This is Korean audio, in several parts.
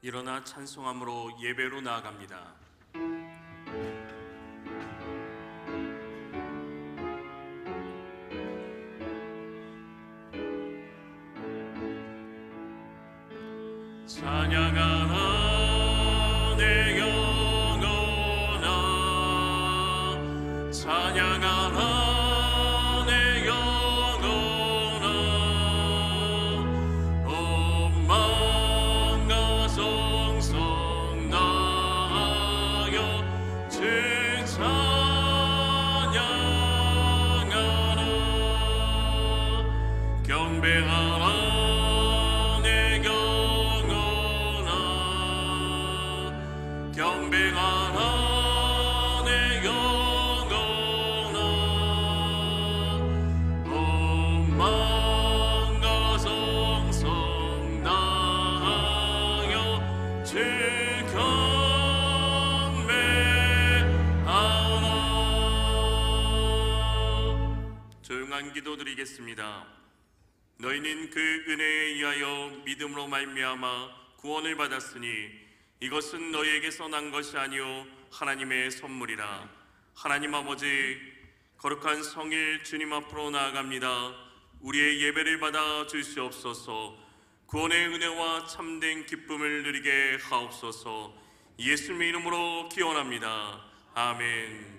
일어나 찬송함으로 예배로 나아갑니다. 찬양하라 내 영혼아, 찬양하라 내 영혼아. 온 마음과 성성 다하여 주 찬양하라. 경배하라 경배하라 내 영혼아. 온 마음과 성성 다하여 주 경배하라. 조용한 기도 드리겠습니다. 너희는 그 은혜에 의하여 믿음으로 말미암아 구원을 받았으니 이것은 너희에게서 난 것이 아니요 하나님의 선물이라. 하나님 아버지, 거룩한 성일 주님 앞으로 나아갑니다. 우리의 예배를 받아 주시옵소서. 구원의 은혜와 참된 기쁨을 누리게 하옵소서. 예수님의 이름으로 기원합니다. 아멘.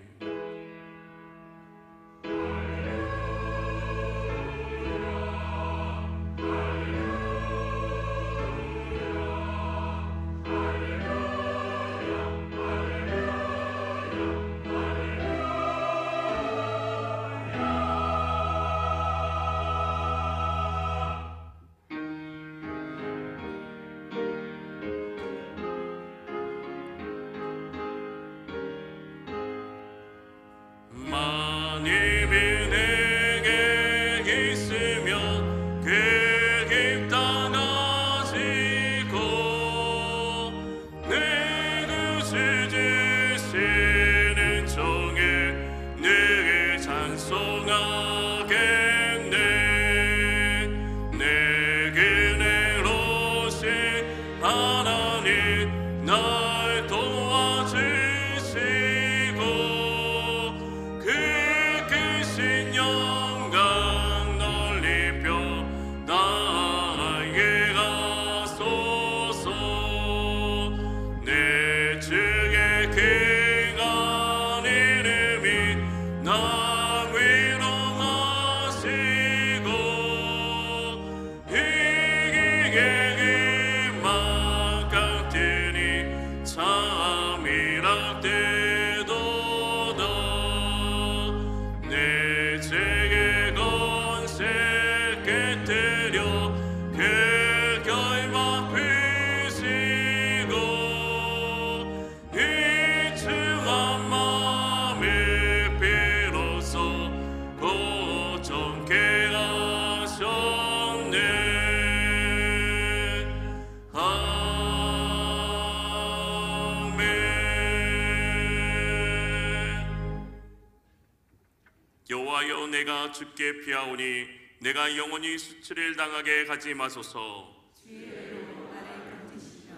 여호와여, 내가 주께 피하오니 내가 영원히 수치를 당하게 가지 마소서. 주의 은혜로 나를 건지시며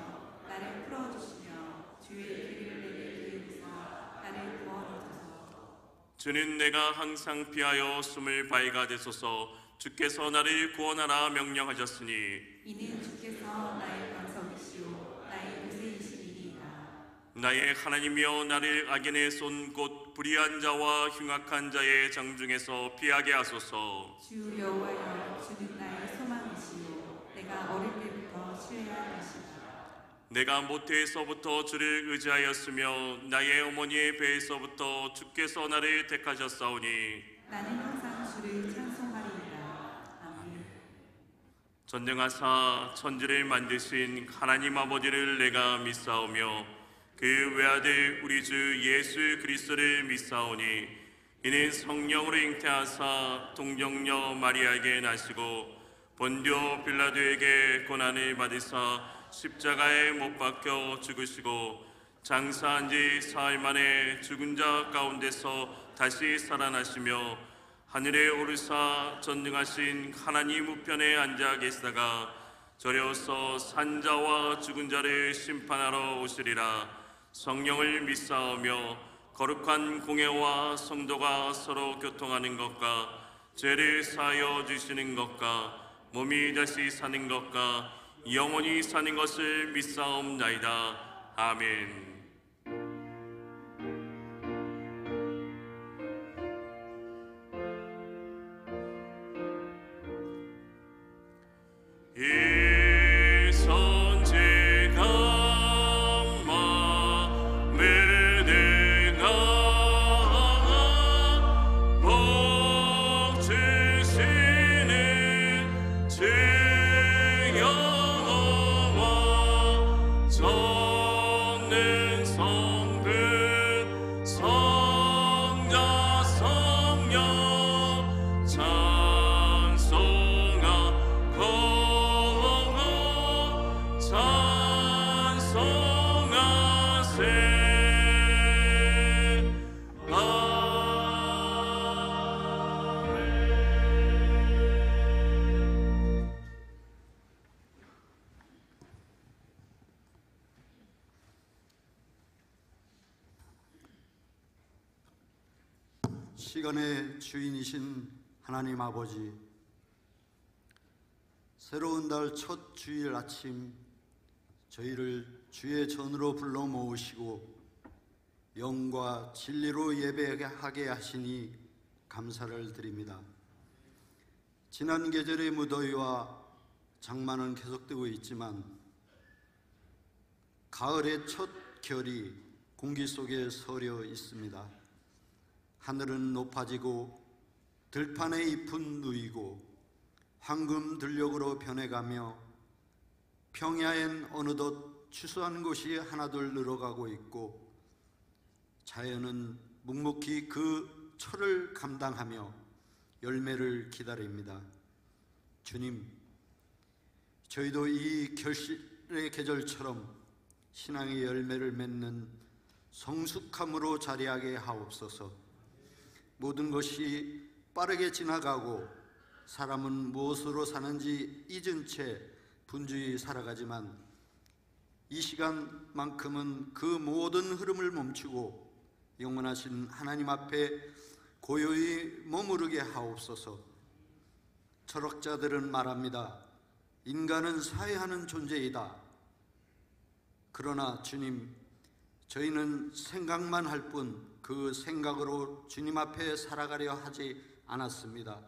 나를 풀어주시며 주의 길을 내게 비우사 나를 구원하소서. 주는 내가 항상 피하여 숨을 바위가 되소서. 주께서 나를 구원하라 명령하셨으니 이는 주께서 나의 반석이시오 나의 요새이시니이다. 나의 하나님이여, 나를 악인의 손 곧 불의한 자와 흉악한 자의 장중에서 피하게 하소서. 주 여호와여, 주는 나의 소망이시오 내가 어릴 때부터 신뢰할 것이다. 내가 모태에서부터 주를 의지하였으며 나의 어머니의 배에서부터 주께서 나를 택하셨사오니 나는 항상 주를 찬송하리이다. 아멘. 전능하사 천지를 만드신 하나님 아버지를 내가 믿사오며 그 외아들 우리 주 예수 그리스도를 믿사오니 이는 성령으로 잉태하사 동정녀 마리아에게 나시고 본디오 빌라도에게 고난을 받으사 십자가에 못 박혀 죽으시고 장사한 지 사흘 만에 죽은 자 가운데서 다시 살아나시며 하늘에 오르사 전능하신 하나님 우편에 앉아 계시다가 저려서 산자와 죽은 자를 심판하러 오시리라. 성령을 믿사오며 거룩한 공회와 성도가 서로 교통하는 것과 죄를 사하여 주시는 것과 몸이 다시 사는 것과 영원히 사는 것을 믿사옵나이다. 아멘. 이 선지가 마음에 내가 복 주시는 주 여호와 전능 성부 성자 성령 찬송하고 시간의 주인이신 하나님 아버지, 새로운 달 첫 주일 아침 저희를 주의 전으로 불러 모으시고 영과 진리로 예배하게 하시니 감사를 드립니다. 지난 계절의 무더위와 장마는 계속되고 있지만 가을의 첫 결이 공기 속에 서려 있습니다. 하늘은 높아지고 들판의 잎은 누이고 황금 들녘으로 변해가며 평야엔 어느덧 추수한 곳이 하나둘 늘어가고 있고 자연은 묵묵히 그 철을 감당하며 열매를 기다립니다. 주님, 저희도 이 결실의 계절처럼 신앙의 열매를 맺는 성숙함으로 자리하게 하옵소서. 모든 것이 빠르게 지나가고 사람은 무엇으로 사는지 잊은 채 분주히 살아가지만 이 시간만큼은 그 모든 흐름을 멈추고 영원하신 하나님 앞에 고요히 머무르게 하옵소서. 철학자들은 말합니다. 인간은 사회하는 존재이다. 그러나 주님, 저희는 생각만 할 뿐 그 생각으로 주님 앞에 살아가려 하지 않았습니다.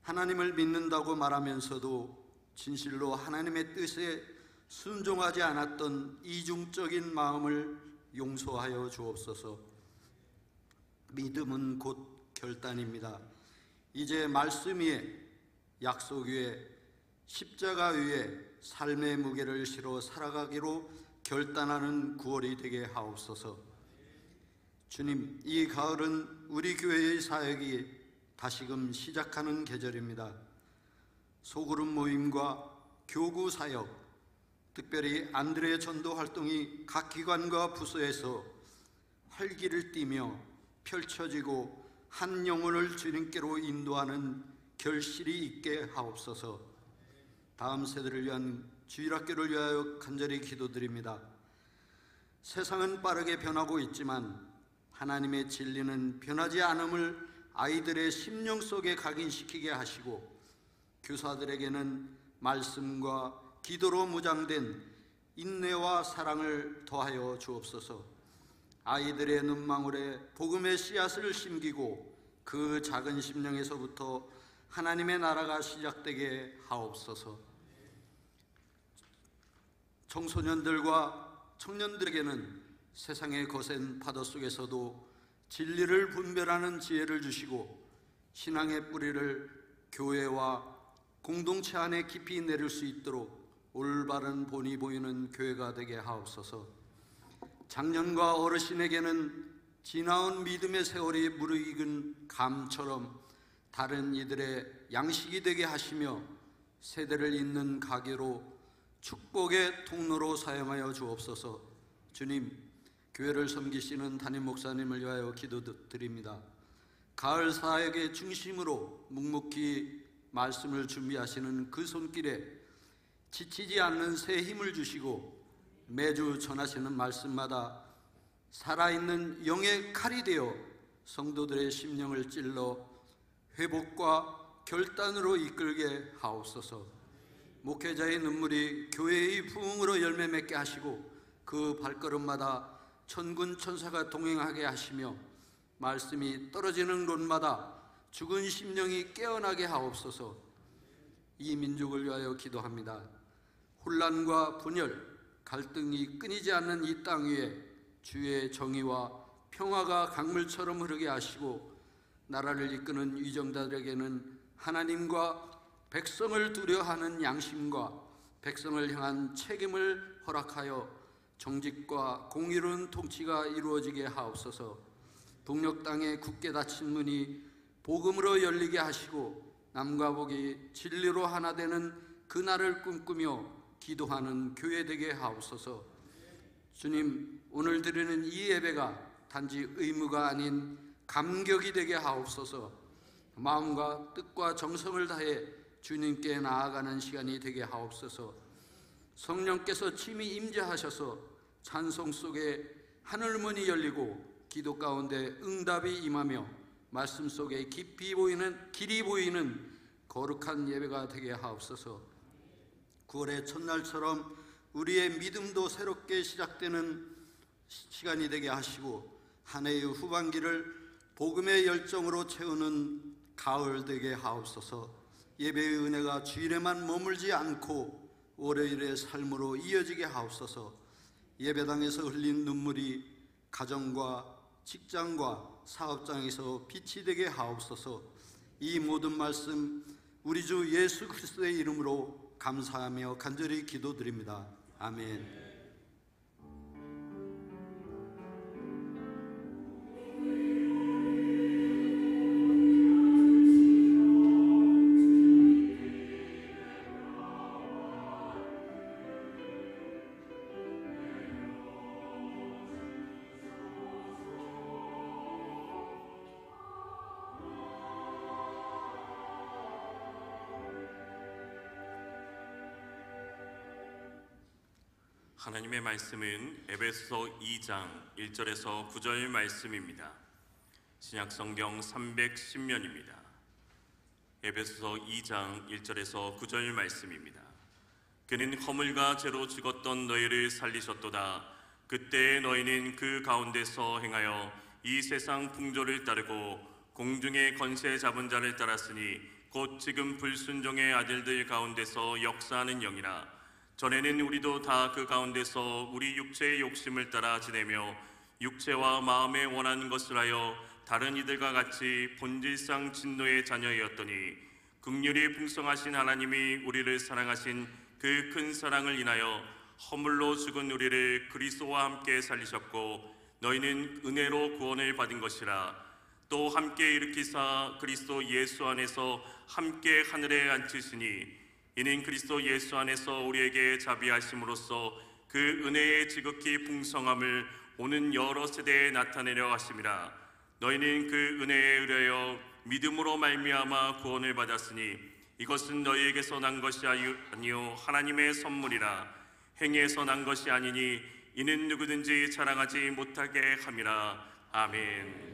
하나님을 믿는다고 말하면서도 진실로 하나님의 뜻에 순종하지 않았던 이중적인 마음을 용서하여 주옵소서. 믿음은 곧 결단입니다. 이제 말씀 위에, 약속 위에, 십자가 위에 삶의 무게를 실어 살아가기로 결단하는 9월이 되게 하옵소서. 주님, 이 가을은 우리 교회의 사역이 다시금 시작하는 계절입니다. 소그룹 모임과 교구 사역, 특별히 안드레 전도 활동이 각 기관과 부서에서 활기를 띠며 펼쳐지고 한 영혼을 주님께로 인도하는 결실이 있게 하옵소서. 다음 세대를 위한 주일학교를 위하여 간절히 기도드립니다. 세상은 빠르게 변하고 있지만 하나님의 진리는 변하지 않음을 아이들의 심령 속에 각인시키게 하시고 교사들에게는 말씀과 기도로 무장된 인내와 사랑을 더하여 주옵소서. 아이들의 눈망울에 복음의 씨앗을 심기고 그 작은 심령에서부터 하나님의 나라가 시작되게 하옵소서. 청소년들과 청년들에게는 세상의 거센 파도 속에서도 진리를 분별하는 지혜를 주시고 신앙의 뿌리를 교회와 공동체 안에 깊이 내릴 수 있도록 올바른 본이 보이는 교회가 되게 하옵소서. 장년과 어르신에게는 지나온 믿음의 세월이 무르익은 감처럼 다른 이들의 양식이 되게 하시며 세대를 잇는 가계로 축복의 통로로 사용하여 주옵소서. 주님, 교회를 섬기시는 담임 목사님을 위하여 기도드립니다. 가을 사역의 중심으로 묵묵히 말씀을 준비하시는 그 손길에 지치지 않는 새 힘을 주시고 매주 전하시는 말씀마다 살아있는 영의 칼이 되어 성도들의 심령을 찔러 회복과 결단으로 이끌게 하옵소서. 목회자의 눈물이 교회의 부흥으로 열매 맺게 하시고 그 발걸음마다 천군 천사가 동행하게 하시며 말씀이 떨어지는 곳마다 죽은 심령이 깨어나게 하옵소서. 이 민족을 위하여 기도합니다. 혼란과 분열, 갈등이 끊이지 않는 이 땅 위에 주의 정의와 평화가 강물처럼 흐르게 하시고 나라를 이끄는 위정자들에게는 하나님과 백성을 두려워하는 양심과 백성을 향한 책임을 허락하여 정직과 공의로운 통치가 이루어지게 하옵소서. 북녘 땅에 굳게 닫힌 문이 복음으로 열리게 하시고 남과 북이 진리로 하나 되는 그날을 꿈꾸며 기도하는 교회 되게 하옵소서. 주님, 오늘 드리는 이 예배가 단지 의무가 아닌 감격이 되게 하옵소서. 마음과 뜻과 정성을 다해 주님께 나아가는 시간이 되게 하옵소서. 성령께서 침이 임재하셔서 찬송 속에 하늘문이 열리고 기도 가운데 응답이 임하며 말씀 속에 길이 보이는 거룩한 예배가 되게 하옵소서. 9월의 첫날처럼 우리의 믿음도 새롭게 시작되는 시간이 되게 하시고 한 해의 후반기를 복음의 열정으로 채우는 가을 되게 하옵소서. 예배의 은혜가 주일에만 머물지 않고 월요일의 삶으로 이어지게 하옵소서. 예배당에서 흘린 눈물이 가정과 직장과 사업장에서 빛이 되게 하옵소서. 이 모든 말씀 우리 주 예수 그리스도의 이름으로 감사하며 간절히 기도드립니다. 아멘. 하나님의 말씀은 에베소서 2장 1절에서 9절 말씀입니다. 신약성경 310면입니다. 에베소서 2장 1절에서 9절 말씀입니다. 그는 허물과 죄로 죽었던 너희를 살리셨도다. 그때 너희는 그 가운데서 행하여 이 세상 풍조를 따르고 공중의 권세 잡은 자를 따랐으니 곧 지금 불순종의 아들들 가운데서 역사하는 영이라. 전에는 우리도 다 그 가운데서 우리 육체의 욕심을 따라 지내며 육체와 마음에 원하는 것을 하여 다른 이들과 같이 본질상 진노의 자녀였더니 긍휼이 풍성하신 하나님이 우리를 사랑하신 그 큰 사랑을 인하여 허물로 죽은 우리를 그리스도와 함께 살리셨고 너희는 은혜로 구원을 받은 것이라. 또 함께 일으키사 그리스도 예수 안에서 함께 하늘에 앉히시니 이는 그리스도 예수 안에서 우리에게 자비하심으로써 그 은혜의 지극히 풍성함을 오는 여러 세대에 나타내려 하심이라. 너희는 그 은혜에 의하여 믿음으로 말미암아 구원을 받았으니 이것은 너희에게서 난 것이 아니요 하나님의 선물이라. 행위에서 난 것이 아니니 이는 누구든지 자랑하지 못하게 함이라. 아멘.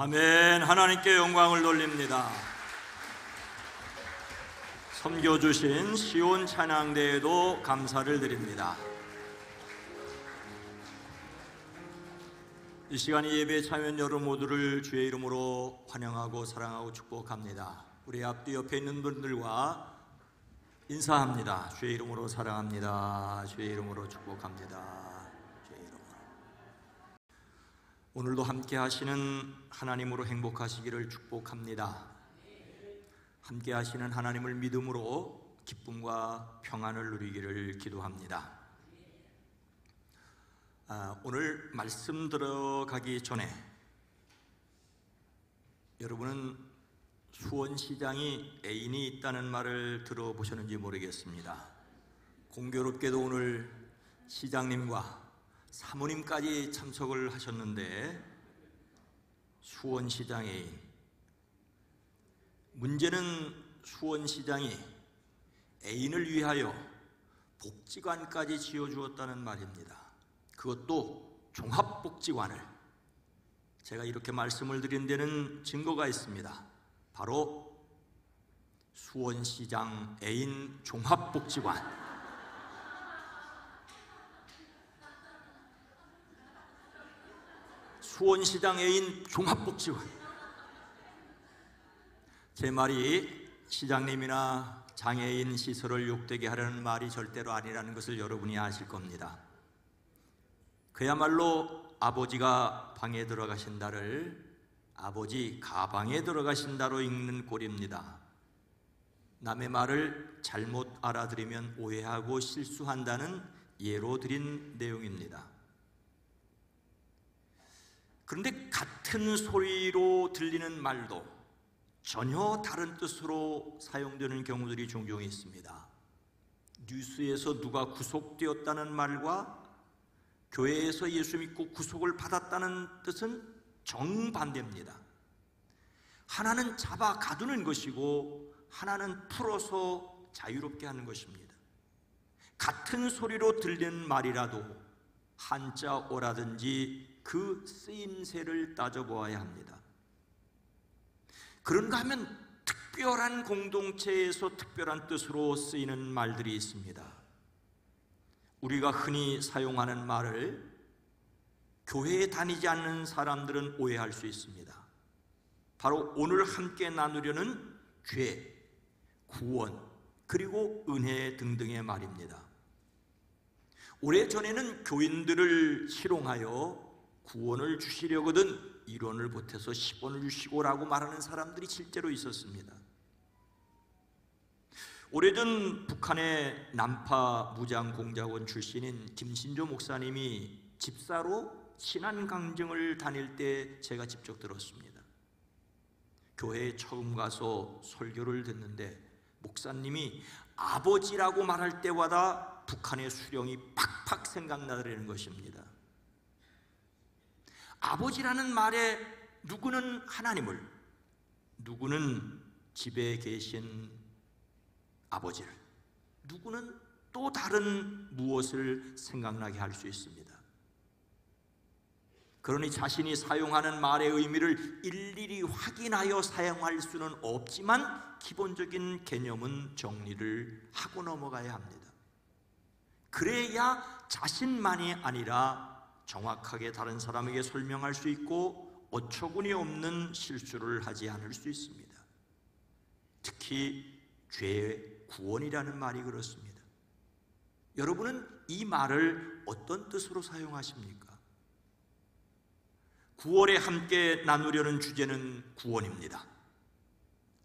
아멘. 하나님께 영광을 돌립니다. 섬겨주신 시온 찬양대에도 감사를 드립니다. 이 시간 이 예배에 참여한 여러분 모두를 주의 이름으로 환영하고 사랑하고 축복합니다. 우리 앞뒤 옆에 있는 분들과 인사합니다. 주의 이름으로 사랑합니다. 주의 이름으로 축복합니다. 주의 이름으로. 오늘도 함께 하시는 하나님으로 행복하시기를 축복합니다. 함께 하시는 하나님을 믿음으로 기쁨과 평안을 누리기를 기도합니다. 오늘 말씀 들어가기 전에 여러분은 수원시장이 애인이 있다는 말을 들어보셨는지 모르겠습니다. 공교롭게도 오늘 시장님과 사모님까지 참석을 하셨는데 수원시장 애인. 문제는 수원시장이 애인을 위하여 복지관까지 지어주었다는 말입니다. 그것도 종합복지관을. 제가 이렇게 말씀을 드린 데는 증거가 있습니다. 바로 수원시장 애인 종합복지관. 수원시장 애인 종합복지관. 제 말이 시장님이나 장애인 시설을 욕되게 하려는 말이 절대로 아니라는 것을 여러분이 아실 겁니다. 그야말로 아버지가 방에 들어가신다를 아버지 가방에 들어가신다로 읽는 꼴입니다. 남의 말을 잘못 알아들으면 오해하고 실수한다는 예로 드린 내용입니다. 그런데 같은 소리로 들리는 말도 전혀 다른 뜻으로 사용되는 경우들이 종종 있습니다. 뉴스에서 누가 구속되었다는 말과 교회에서 예수 믿고 구속을 받았다는 뜻은 정반대입니다. 하나는 잡아 가두는 것이고 하나는 풀어서 자유롭게 하는 것입니다. 같은 소리로 들리는 말이라도 한자어라든지 그 쓰임새를 따져보아야 합니다. 그런가 하면 특별한 공동체에서 특별한 뜻으로 쓰이는 말들이 있습니다. 우리가 흔히 사용하는 말을 교회에 다니지 않는 사람들은 오해할 수 있습니다. 바로 오늘 함께 나누려는 죄, 구원, 그리고 은혜 등등의 말입니다. 오래전에는 교인들을 희롱하여 구원을 주시려거든 1원을 보태서 10원을 주시고라고 말하는 사람들이 실제로 있었습니다. 오래전 북한의 남파 무장공작원 출신인 김신조 목사님이 집사로 신안강정을 다닐 때 제가 직접 들었습니다. 교회에 처음 가서 설교를 듣는데 목사님이 아버지라고 말할 때마다 북한의 수령이 팍팍 생각나더라는 것입니다. 아버지라는 말에 누구는 하나님을, 누구는 집에 계신 아버지를, 누구는 또 다른 무엇을 생각나게 할 수 있습니다. 그러니 자신이 사용하는 말의 의미를 일일이 확인하여 사용할 수는 없지만 기본적인 개념은 정리를 하고 넘어가야 합니다. 그래야 자신만이 아니라 정확하게 다른 사람에게 설명할 수 있고 어처구니 없는 실수를 하지 않을 수 있습니다. 특히 죄, 구원이라는 말이 그렇습니다. 여러분은 이 말을 어떤 뜻으로 사용하십니까? 9월에 함께 나누려는 주제는 구원입니다.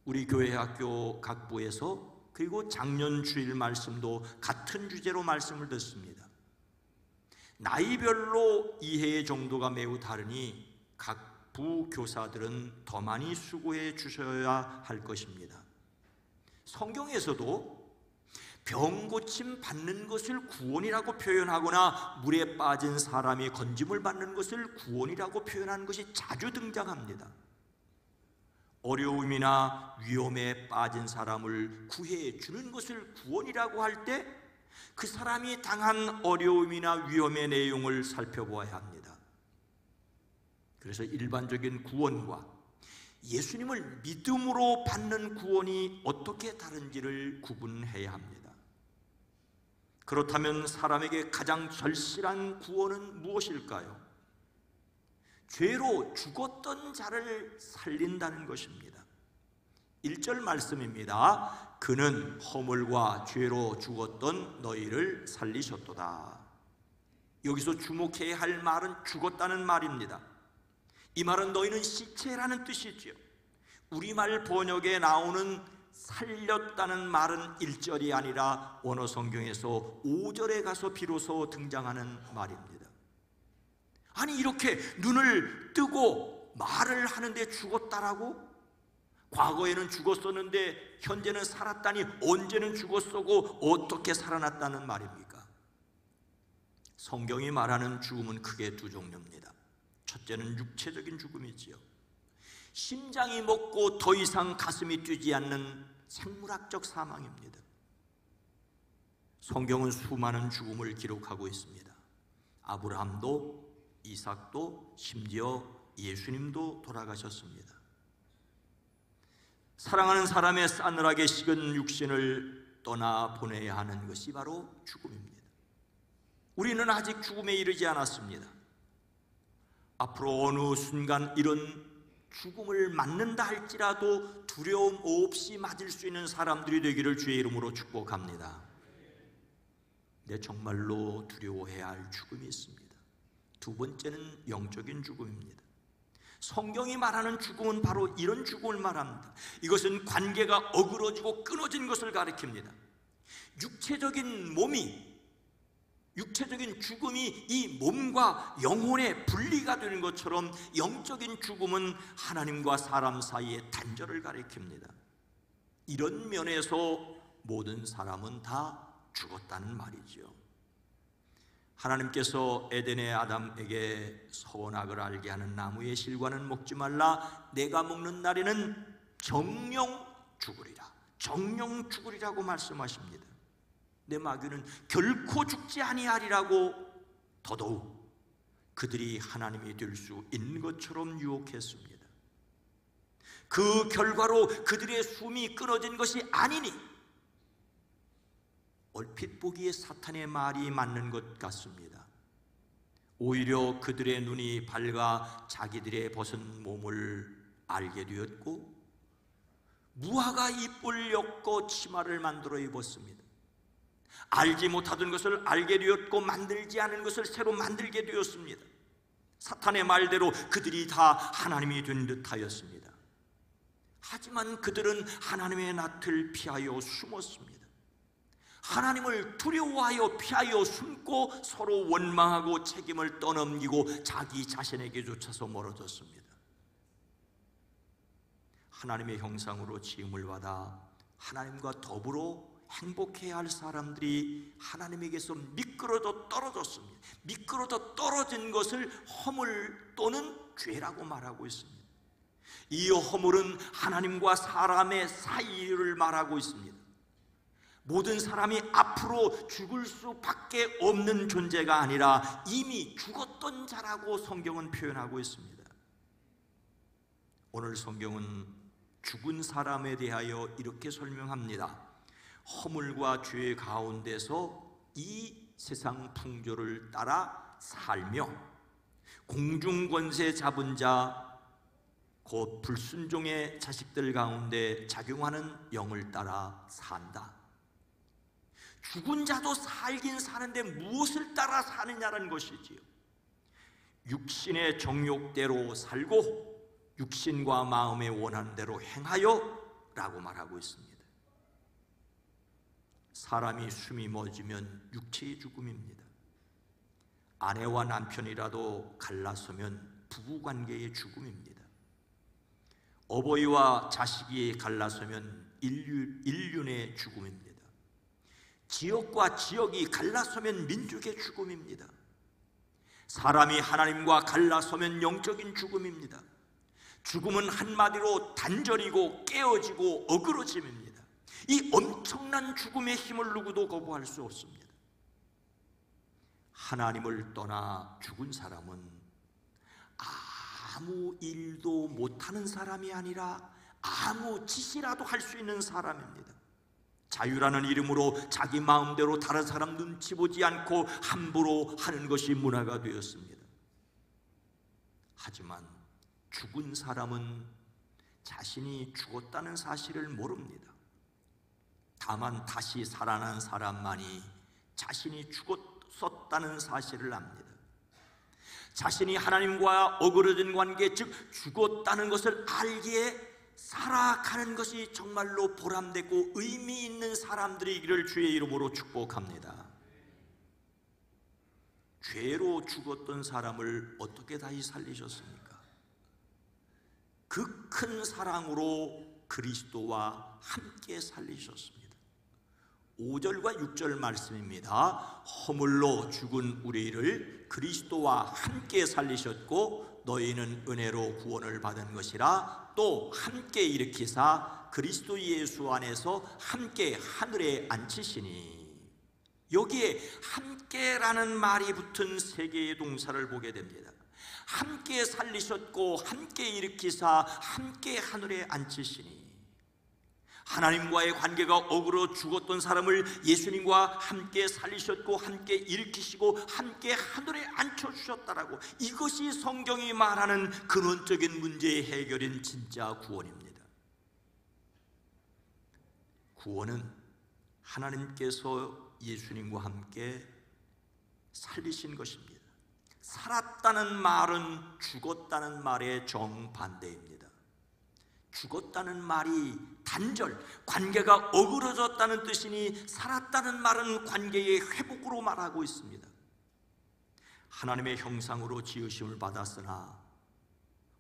우리 교회 학교 각 부에서 그리고 작년 주일 말씀도 같은 주제로 말씀을 듣습니다. 나이별로 이해의 정도가 매우 다르니 각 부 교사들은 더 많이 수고해 주셔야 할 것입니다. 성경에서도 병 고침 받는 것을 구원이라고 표현하거나 물에 빠진 사람이 건짐을 받는 것을 구원이라고 표현하는 것이 자주 등장합니다. 어려움이나 위험에 빠진 사람을 구해 주는 것을 구원이라고 할 때 그 사람이 당한 어려움이나 위험의 내용을 살펴보아야 합니다. 그래서 일반적인 구원과 예수님을 믿음으로 받는 구원이 어떻게 다른지를 구분해야 합니다. 그렇다면 사람에게 가장 절실한 구원은 무엇일까요? 죄로 죽었던 자를 살린다는 것입니다. 1절 말씀입니다. 그는 허물과 죄로 죽었던 너희를 살리셨도다. 여기서 주목해야 할 말은 죽었다는 말입니다. 이 말은 너희는 시체라는 뜻이지요. 우리말 번역에 나오는 살렸다는 말은 1절이 아니라 원어 성경에서 5절에 가서 비로소 등장하는 말입니다. 아니, 이렇게 눈을 뜨고 말을 하는데 죽었다라고? 과거에는 죽었었는데 현재는 살았다니 언제는 죽었었고 어떻게 살아났다는 말입니까? 성경이 말하는 죽음은 크게 두 종류입니다. 첫째는 육체적인 죽음이지요. 심장이 멎고 더 이상 가슴이 뛰지 않는 생물학적 사망입니다. 성경은 수많은 죽음을 기록하고 있습니다. 아브라함도, 이삭도, 심지어 예수님도 돌아가셨습니다. 사랑하는 사람의 싸늘하게 식은 육신을 떠나보내야 하는 것이 바로 죽음입니다. 우리는 아직 죽음에 이르지 않았습니다. 앞으로 어느 순간 이런 죽음을 맞는다 할지라도 두려움 없이 맞을 수 있는 사람들이 되기를 주의 이름으로 축복합니다. 네, 정말로 두려워해야 할 죽음이 있습니다. 두 번째는 영적인 죽음입니다. 성경이 말하는 죽음은 바로 이런 죽음을 말합니다. 이것은 관계가 어그러지고 끊어진 것을 가리킵니다. 육체적인 죽음이 이 몸과 영혼의 분리가 되는 것처럼 영적인 죽음은 하나님과 사람 사이의 단절을 가리킵니다. 이런 면에서 모든 사람은 다 죽었다는 말이죠. 하나님께서 에덴의 아담에게 선악을 알게 하는 나무의 실과는 먹지 말라, 내가 먹는 날에는 정령 죽으리라, 정령 죽으리라고 말씀하십니다. 내 마귀는 결코 죽지 아니하리라고 더더욱 그들이 하나님이 될 수 있는 것처럼 유혹했습니다. 그 결과로 그들의 숨이 끊어진 것이 아니니 얼핏 보기에 사탄의 말이 맞는 것 같습니다. 오히려 그들의 눈이 밝아 자기들의 벗은 몸을 알게 되었고 무화과 잎을 엮어 치마를 만들어 입었습니다. 알지 못하던 것을 알게 되었고 만들지 않은 것을 새로 만들게 되었습니다. 사탄의 말대로 그들이 다 하나님이 된 듯하였습니다. 하지만 그들은 하나님의 낯을 피하여 숨었습니다. 하나님을 두려워하여 피하여 숨고 서로 원망하고 책임을 떠넘기고 자기 자신에게 쫓아서 멀어졌습니다. 하나님의 형상으로 지음을 받아 하나님과 더불어 행복해야 할 사람들이 하나님에게서 미끄러져 떨어졌습니다. 미끄러져 떨어진 것을 허물 또는 죄라고 말하고 있습니다. 이 허물은 하나님과 사람의 사이를 말하고 있습니다. 모든 사람이 앞으로 죽을 수밖에 없는 존재가 아니라 이미 죽었던 자라고 성경은 표현하고 있습니다. 오늘 성경은 죽은 사람에 대하여 이렇게 설명합니다. 허물과 죄 가운데서 이 세상 풍조를 따라 살며 공중권세 잡은 자 곧 불순종의 자식들 가운데 작용하는 영을 따라 산다. 죽은 자도 살긴 사는데 무엇을 따라 사느냐는 것이지요. 육신의 정욕대로 살고 육신과 마음의 원하는 대로 행하여 라고 말하고 있습니다. 사람이 숨이 멎으면 육체의 죽음입니다. 아내와 남편이라도 갈라서면 부부관계의 죽음입니다. 어버이와 자식이 갈라서면 인륜의 죽음입니다. 지역과 지역이 갈라서면 민족의 죽음입니다. 사람이 하나님과 갈라서면 영적인 죽음입니다. 죽음은 한마디로 단절이고 깨어지고 어그러짐입니다. 이 엄청난 죽음의 힘을 누구도 거부할 수 없습니다. 아무 일도 못하는 사람이 아니라 아무 짓이라도 할 수 있는 사람입니다. 자유라는 이름으로 자기 마음대로 다른 사람 눈치 보지 않고 함부로 하는 것이 문화가 되었습니다. 하지만 죽은 사람은 자신이 죽었다는 사실을 모릅니다. 다만 다시 살아난 사람만이 자신이 죽었었다는 사실을 압니다. 자신이 하나님과 어그러진 관계, 즉 죽었다는 것을 알기에 살아가는 것이 정말로 보람되고 의미 있는 사람들이기를 주의 이름으로 축복합니다. 죄로 죽었던 사람을 어떻게 다시 살리셨습니까? 그 큰 사랑으로 그리스도와 함께 살리셨습니다. 5절과 6절 말씀입니다. 허물로 죽은 우리를 그리스도와 함께 살리셨고 너희는 은혜로 구원을 받은 것이라. 또 함께 일으키사 그리스도 예수 안에서 함께 하늘에 앉히시니. 여기에 함께라는 말이 붙은 세 개의 동사를 보게 됩니다. 함께 살리셨고 함께 일으키사 함께 하늘에 앉히시니. 하나님과의 관계가 어그러 죽었던 사람을 예수님과 함께 살리셨고 함께 일으키시고 함께 하늘에 앉혀주셨다라고, 이것이 성경이 말하는 근원적인 문제의 해결인 진짜 구원입니다. 구원은 하나님께서 예수님과 함께 살리신 것입니다. 살았다는 말은 죽었다는 말의 정반대입니다. 죽었다는 말이 단절, 관계가 어그러졌다는 뜻이니 살았다는 말은 관계의 회복으로 말하고 있습니다. 하나님의 형상으로 지으심을 받았으나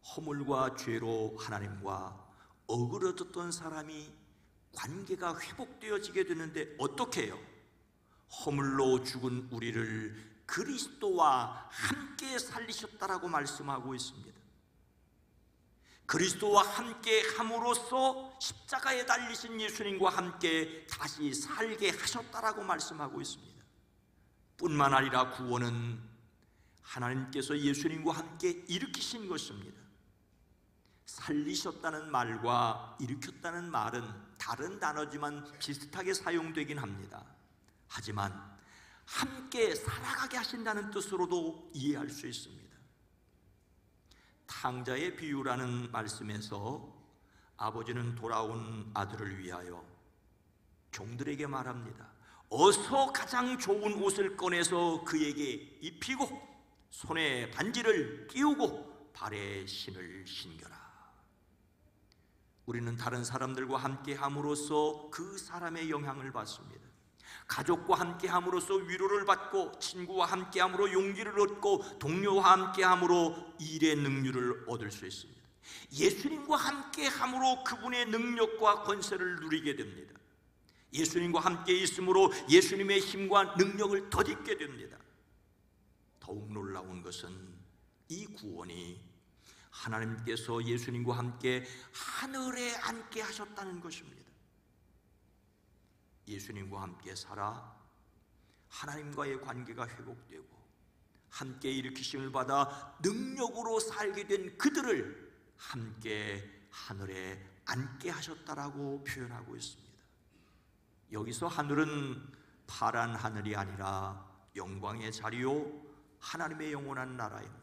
허물과 죄로 하나님과 어그러졌던 사람이 관계가 회복되어지게 되는데 어떻게 해요? 허물로 죽은 우리를 그리스도와 함께 살리셨다라고 말씀하고 있습니다. 그리스도와 함께 함으로써 십자가에 달리신 예수님과 함께 다시 살게 하셨다라고 말씀하고 있습니다. 뿐만 아니라 구원은 하나님께서 예수님과 함께 일으키신 것입니다. 살리셨다는 말과 일으켰다는 말은 다른 단어지만 비슷하게 사용되긴 합니다. 하지만 함께 살아가게 하신다는 뜻으로도 이해할 수 있습니다. 탕자의 비유라는 말씀에서 아버지는 돌아온 아들을 위하여 종들에게 말합니다. 어서 가장 좋은 옷을 꺼내서 그에게 입히고 손에 반지를 끼우고 발에 신을 신겨라. 우리는 다른 사람들과 함께 함으로써 그 사람의 영향을 받습니다. 가족과 함께 함으로써 위로를 받고, 친구와 함께 함으로 용기를 얻고, 동료와 함께 함으로 일의 능률을 얻을 수 있습니다. 예수님과 함께 함으로 그분의 능력과 권세를 누리게 됩니다. 예수님과 함께 있음으로 예수님의 힘과 능력을 덧입게 됩니다. 더욱 놀라운 것은 이 구원이 하나님께서 예수님과 함께 하늘에 앉게 하셨다는 것입니다. 예수님과 함께 살아 하나님과의 관계가 회복되고 함께 일으키심을 받아 능력으로 살게 된 그들을 함께 하늘에 앉게 하셨다라고 표현하고 있습니다. 여기서 하늘은 파란 하늘이 아니라 영광의 자리요 하나님의 영원한 나라입니다.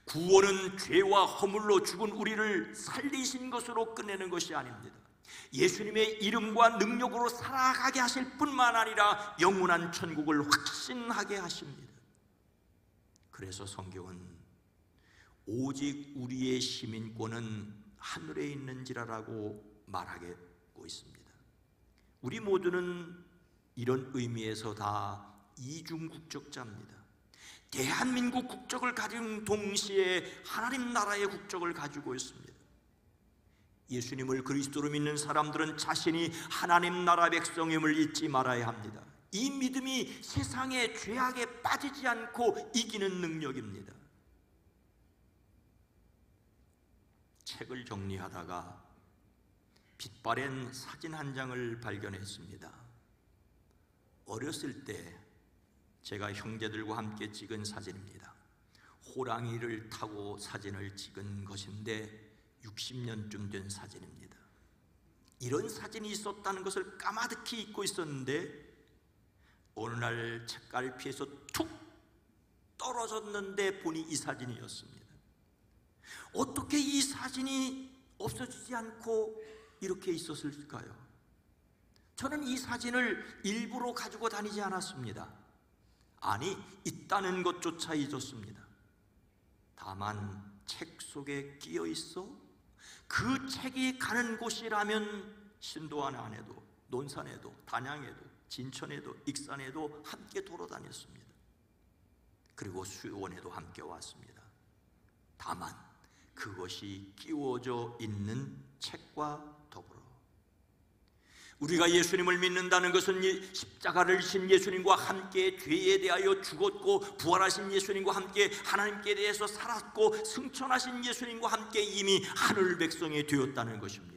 구원은 죄와 허물로 죽은 우리를 살리신 것으로 끝내는 것이 아닙니다. 예수님의 이름과 능력으로 살아가게 하실 뿐만 아니라 영원한 천국을 확신하게 하십니다. 그래서 성경은 오직 우리의 시민권은 하늘에 있는지라라고 말하고 있습니다. 우리 모두는 이런 의미에서 다 이중국적자입니다. 대한민국 국적을 가진 동시에 하나님 나라의 국적을 가지고 있습니다. 예수님을 그리스도로 믿는 사람들은 자신이 하나님 나라 백성임을 잊지 말아야 합니다. 이 믿음이 세상의 죄악에 빠지지 않고 이기는 능력입니다. 책을 정리하다가 빛바랜 사진 한 장을 발견했습니다. 어렸을 때 제가 형제들과 함께 찍은 사진입니다. 호랑이를 타고 사진을 찍은 것인데 60년쯤 된 사진입니다. 이런 사진이 있었다는 것을 까마득히 잊고 있었는데 어느 날 책갈피에서 툭 떨어졌는데 보니 이 사진이었습니다. 어떻게 이 사진이 없어지지 않고 이렇게 있었을까요? 저는 이 사진을 일부러 가지고 다니지 않았습니다. 아니, 있다는 것조차 잊었습니다. 다만 책 속에 끼어 있어 그 책이 가는 곳이라면 신도안 안에도, 논산에도, 단양에도, 진천에도, 익산에도 함께 돌아다녔습니다. 그리고 수원에도 함께 왔습니다. 다만 그것이 끼워져 있는 책과 더불어 우리가 예수님을 믿는다는 것은 십자가를 지신 예수님과 함께 죄에 대하여 죽었고 부활하신 예수님과 함께 하나님께 대해서 살았고 승천하신 예수님과 함께 이미 하늘 백성이 되었다는 것입니다.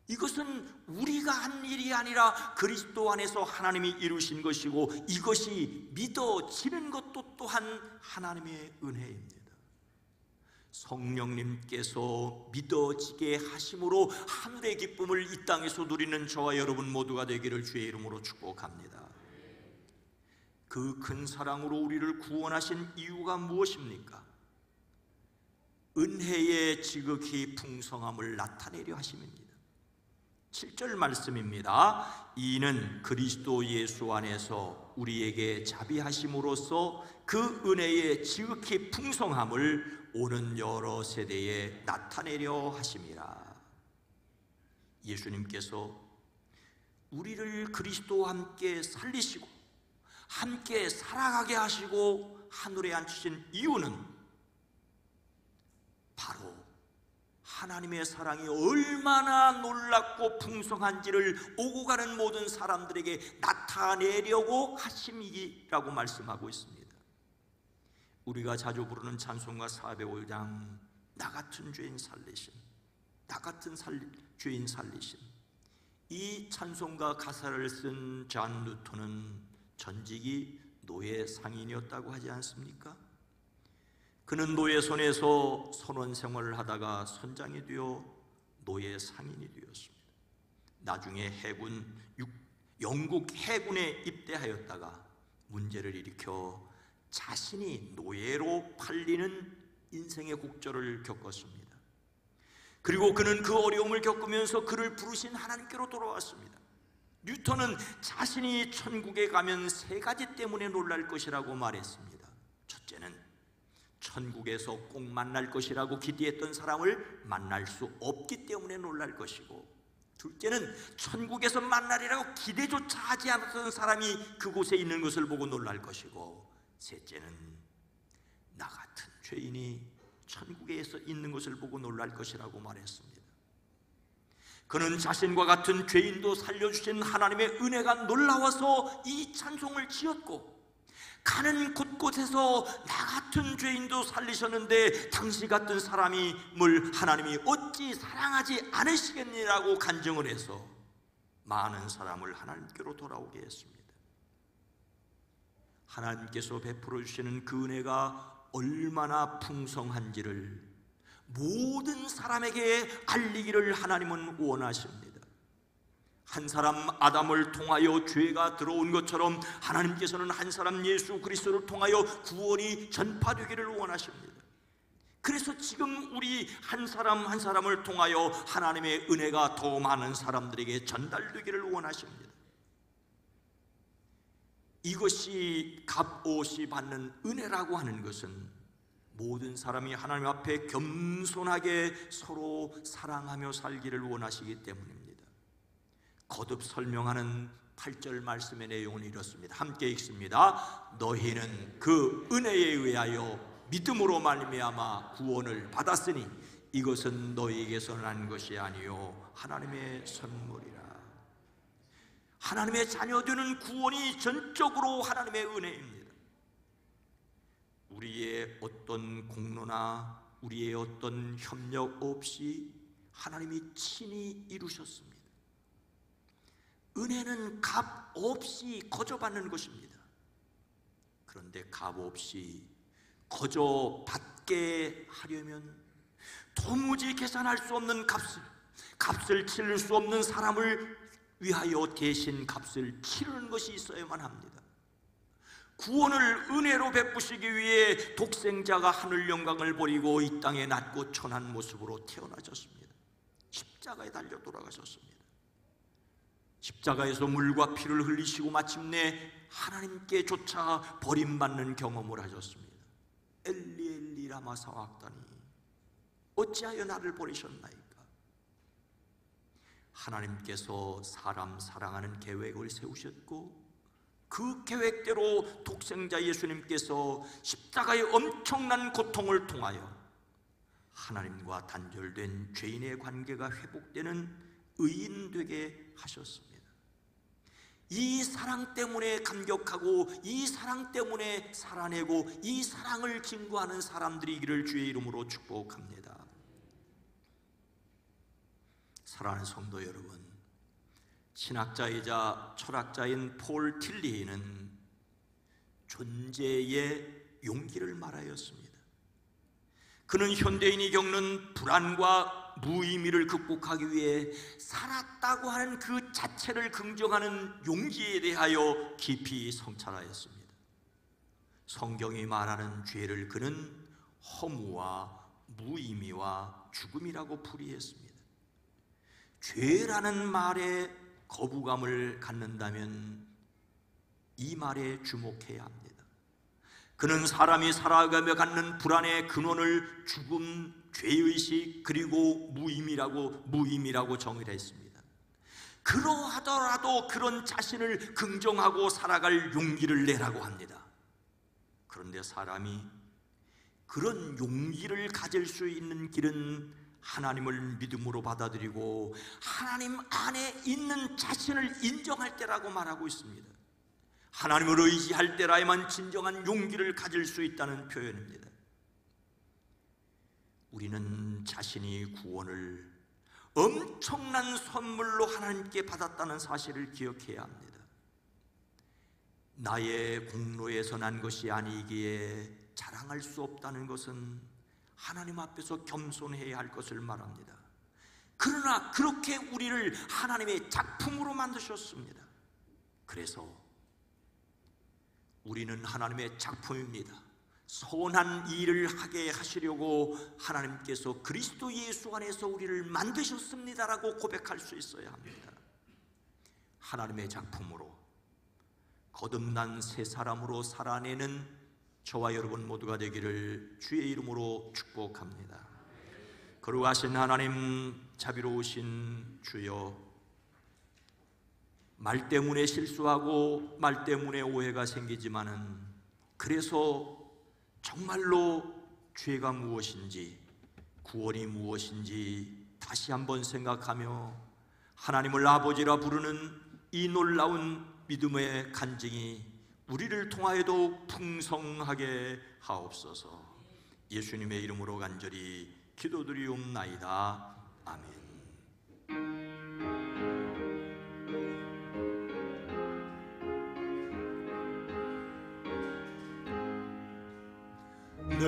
이것은 우리가 한 일이 아니라 그리스도 안에서 하나님이 이루신 것이고 이것이 믿어지는 것도 또한 하나님의 은혜입니다. 성령님께서 믿어지게 하심으로 하늘의 기쁨을 이 땅에서 누리는 저와 여러분 모두가 되기를 주의 이름으로 축복합니다. 그 큰 사랑으로 우리를 구원하신 이유가 무엇입니까? 은혜의 지극히 풍성함을 나타내려 하심입니다. 7절 말씀입니다. 이는 그리스도 예수 안에서 우리에게 자비하심으로써 그 은혜의 지극히 풍성함을 오는 여러 세대에 나타내려 하심이라. 예수님께서 우리를 그리스도와 함께 살리시고 함께 살아가게 하시고 하늘에 앉히신 이유는 바로 하나님의 사랑이 얼마나 놀랍고 풍성한지를 오고 가는 모든 사람들에게 나타내려고 하심이라고 말씀하고 있습니다. 우리가 자주 부르는 찬송가 405장 나 같은 죄인 살리심, 나 같은 죄인 살리심. 이 찬송가 가사를 쓴 존 뉴턴은 전직이 노예 상인이었다고 하지 않습니까? 그는 노예 손에서 선원 생활을 하다가 선장이 되어 노예 상인이 되었습니다. 나중에 영국 해군에 입대하였다가 문제를 일으켜 자신이 노예로 팔리는 인생의 곡절을 겪었습니다. 그리고 그는 그 어려움을 겪으면서 그를 부르신 하나님께로 돌아왔습니다. 뉴턴은 자신이 천국에 가면 3가지 때문에 놀랄 것이라고 말했습니다. 첫째는 천국에서 꼭 만날 것이라고 기대했던 사람을 만날 수 없기 때문에 놀랄 것이고, 둘째는 천국에서 만나리라고 기대조차 하지 않았던 사람이 그곳에 있는 것을 보고 놀랄 것이고, 셋째는 나 같은 죄인이 천국에서 있는 것을 보고 놀랄 것이라고 말했습니다. 그는 자신과 같은 죄인도 살려주신 하나님의 은혜가 놀라워서 이 찬송을 지었고, 가는 곳곳에서 나 같은 죄인도 살리셨는데 당시 같은 사람임을 하나님이 어찌 사랑하지 않으시겠니라고 간증을 해서 많은 사람을 하나님께로 돌아오게 했습니다. 하나님께서 베풀어 주시는 그 은혜가 얼마나 풍성한지를 모든 사람에게 알리기를 하나님은 원하십니다. 한 사람 아담을 통하여 죄가 들어온 것처럼 하나님께서는 한 사람 예수 그리스도를 통하여 구원이 전파되기를 원하십니다. 그래서 지금 우리 한 사람 한 사람을 통하여 하나님의 은혜가 더 많은 사람들에게 전달되기를 원하십니다. 이것이 값없이 받는 은혜라고 하는 것은 모든 사람이 하나님 앞에 겸손하게 서로 사랑하며 살기를 원하시기 때문입니다. 거듭 설명하는 8절 말씀의 내용은 이렇습니다. 함께 읽습니다. 너희는 그 은혜에 의하여 믿음으로 말미암아 구원을 받았으니 이것은 너희에게서 난 것이 아니요 하나님의 선물이라. 하나님의 자녀되는 구원이 전적으로 하나님의 은혜입니다. 우리의 어떤 공로나 우리의 어떤 협력 없이 하나님이 친히 이루셨습니다. 은혜는 값 없이 거저받는 것입니다. 그런데 값 없이 거저 받게 하려면 도무지 계산할 수 없는 값을 치를 수 없는 사람을 위하여 대신 값을 치르는 것이 있어야만 합니다. 구원을 은혜로 베푸시기 위해 독생자가 하늘 영광을 버리고 이 땅에 낮고 천한 모습으로 태어나셨습니다. 십자가에 달려 돌아가셨습니다. 십자가에서 물과 피를 흘리시고 마침내 하나님께 조차 버림받는 경험을 하셨습니다. 엘리 엘리 라마 사박다니 어찌하여 나를 버리셨나이까? 하나님께서 사람 사랑하는 계획을 세우셨고 그 계획대로 독생자 예수님께서 십자가의 엄청난 고통을 통하여 하나님과 단절된 죄인의 관계가 회복되는 의인 되게 하셨습니다. 이 사랑 때문에 감격하고 이 사랑 때문에 살아내고 이 사랑을 증거하는 사람들이기를 주의 이름으로 축복합니다. 사랑하는 성도 여러분, 신학자이자 철학자인 폴 틸리히는 존재의 용기를 말하였습니다. 그는 현대인이 겪는 불안과 무의미를 극복하기 위해 살았다고 하는 그 자체를 긍정하는 용기에 대하여 깊이 성찰하였습니다. 성경이 말하는 죄를 그는 허무와 무의미와 죽음이라고 풀이했습니다. 죄라는 말에 거부감을 갖는다면 이 말에 주목해야 합니다. 그는 사람이 살아가며 갖는 불안의 근원을 죽음, 죄의식 그리고 무의미라고 정의를 했습니다. 그러하더라도 그런 자신을 긍정하고 살아갈 용기를 내라고 합니다. 그런데 사람이 그런 용기를 가질 수 있는 길은 하나님을 믿음으로 받아들이고 하나님 안에 있는 자신을 인정할 때라고 말하고 있습니다. 하나님을 의지할 때라야만 진정한 용기를 가질 수 있다는 표현입니다. 우리는 자신이 구원을 엄청난 선물로 하나님께 받았다는 사실을 기억해야 합니다. 나의 공로에서 난 것이 아니기에 자랑할 수 없다는 것은 하나님 앞에서 겸손해야 할 것을 말합니다. 그러나 그렇게 우리를 하나님의 작품으로 만드셨습니다. 그래서 우리는 하나님의 작품입니다. 선한 일을 하게 하시려고 하나님께서 그리스도 예수 안에서 우리를 만드셨습니다라고 고백할 수 있어야 합니다. 하나님의 작품으로 거듭난 새 사람으로 살아내는 저와 여러분 모두가 되기를 주의 이름으로 축복합니다. 거룩하신 하나님, 자비로우신 주여, 말 때문에 실수하고 말 때문에 오해가 생기지만은 그래서 정말로 죄가 무엇인지 구원이 무엇인지 다시 한번 생각하며 하나님을 아버지라 부르는 이 놀라운 믿음의 간증이 우리를 통하여도 풍성하게 하옵소서. 예수님의 이름으로 간절히 기도드리옵나이다. 아멘. 내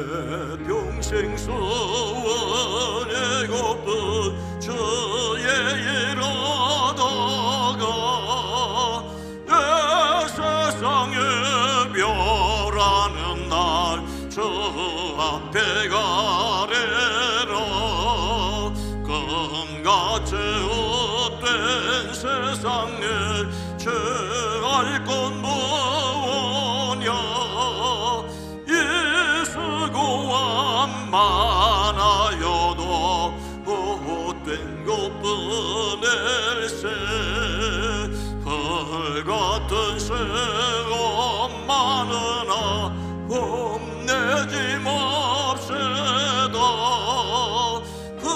평생 소원의 것뿐 주의 일하다가 내 세상에 멸하는 날 저 앞에 가래라. 금같이 헛된 세상에 죄할 건 뭐냐. 수고함 많아여도 헛된 것뿐일세. 벌같은 세금 많으나 험내지 맙시다. 그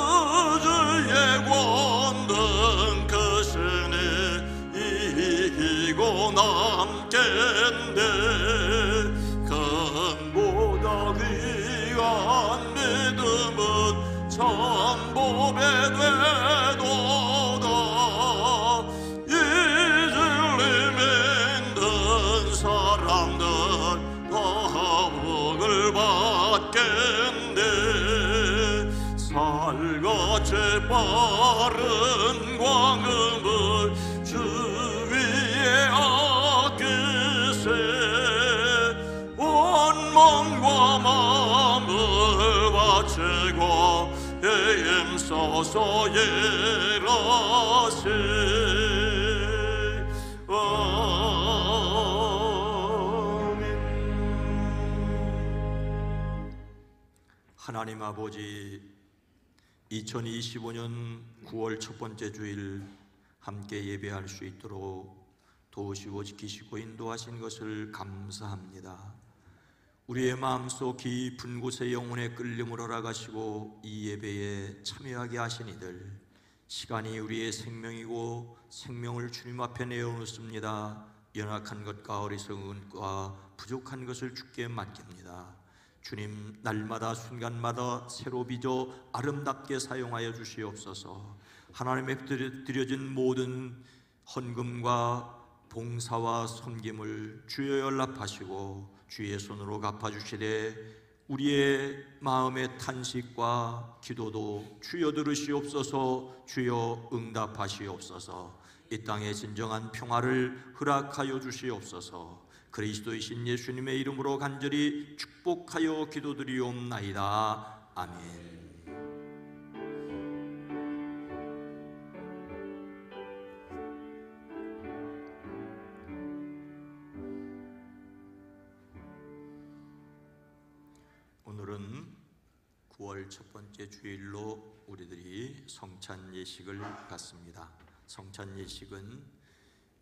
주의 권능 크시니 이기고 남겠네. 금보다 귀한 믿음은 천법에 되도다. 이슬림 힘든 사람들 다 복을 받 살같이 빠른 광음을 주 위에 아끼세 온 몸과 마음을 바치고 힘써서 일하세. 하나님 아버지, 2025년 9월 첫 번째 주일 함께 예배할 수 있도록 도우시고 지키시고 인도하신 것을 감사합니다. 우리의 마음속 깊은 곳에 영혼의 끌림을 허락하시고 이 예배에 참여하게 하신 이들, 시간이 우리의 생명이고 생명을 주님 앞에 내어놓습니다. 연약한 것과 어리석은 것과 부족한 것을 주께 맡깁니다. 주님, 날마다 순간마다 새로 빚어 아름답게 사용하여 주시옵소서. 하나님께 드려진 모든 헌금과 봉사와 섬김을 주여 연락하시고 주의 손으로 갚아주시되 우리의 마음의 탄식과 기도도 주여 들으시옵소서. 주여 응답하시옵소서. 이 땅에 진정한 평화를 허락하여 주시옵소서. 그리스도이신 예수님의 이름으로 간절히 축복하여 기도드리옵나이다. 아멘. 오늘은 9월 첫 번째 주일로 우리들이 성찬 예식을 갖습니다. 성찬 예식은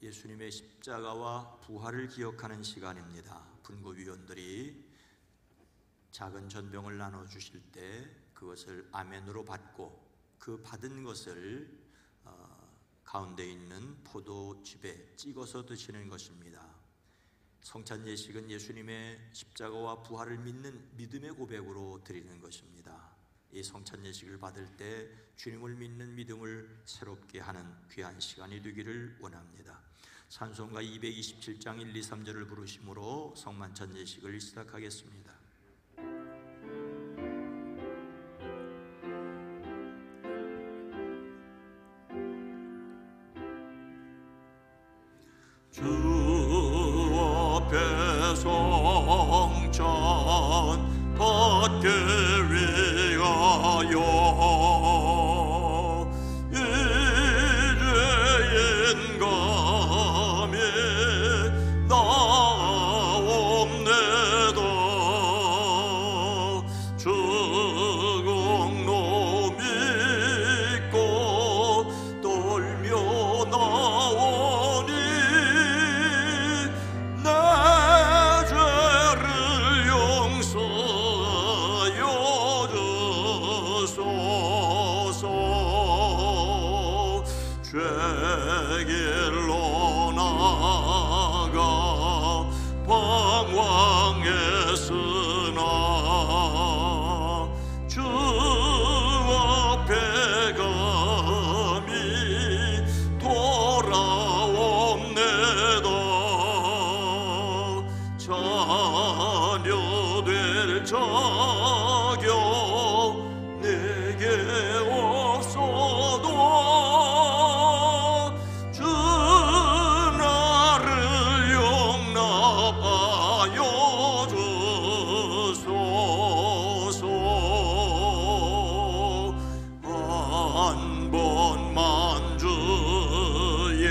예수님의 십자가와 부활을 기억하는 시간입니다. 분구위원들이 작은 전병을 나눠주실 때 그것을 아멘으로 받고 그 받은 것을 가운데 있는 포도즙에 찍어서 드시는 것입니다. 성찬 예식은 예수님의 십자가와 부활을 믿는 믿음의 고백으로 드리는 것입니다. 이 성찬 예식을 받을 때 주님을 믿는 믿음을 새롭게 하는 귀한 시간이 되기를 원합니다. 찬송가 227장 1, 2, 3절을 부르심으로 성만찬 예식을 시작하겠습니다. 주 앞에 성찬 받기 위하여 이제인 감히 나옵니다. 주 공로 믿고 떨며 나오니 내 죄를 용서하여 주소서. 죄길로 나가 방황했으나 주 앞에 감히 돌아옵니다. 자녀 될 자격 내게 없어도 주 나를 용납하여 주소서. 한 번만 주의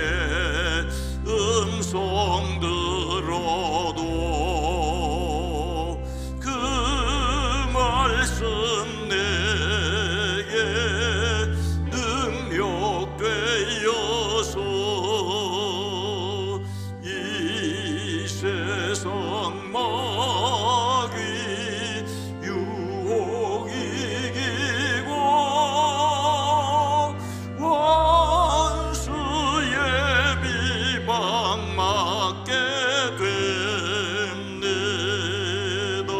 음성 들어도 그 말씀 내게 능력되어서 이 세상 마귀 유혹 이기고 원수의 비방 맞게 됩니다.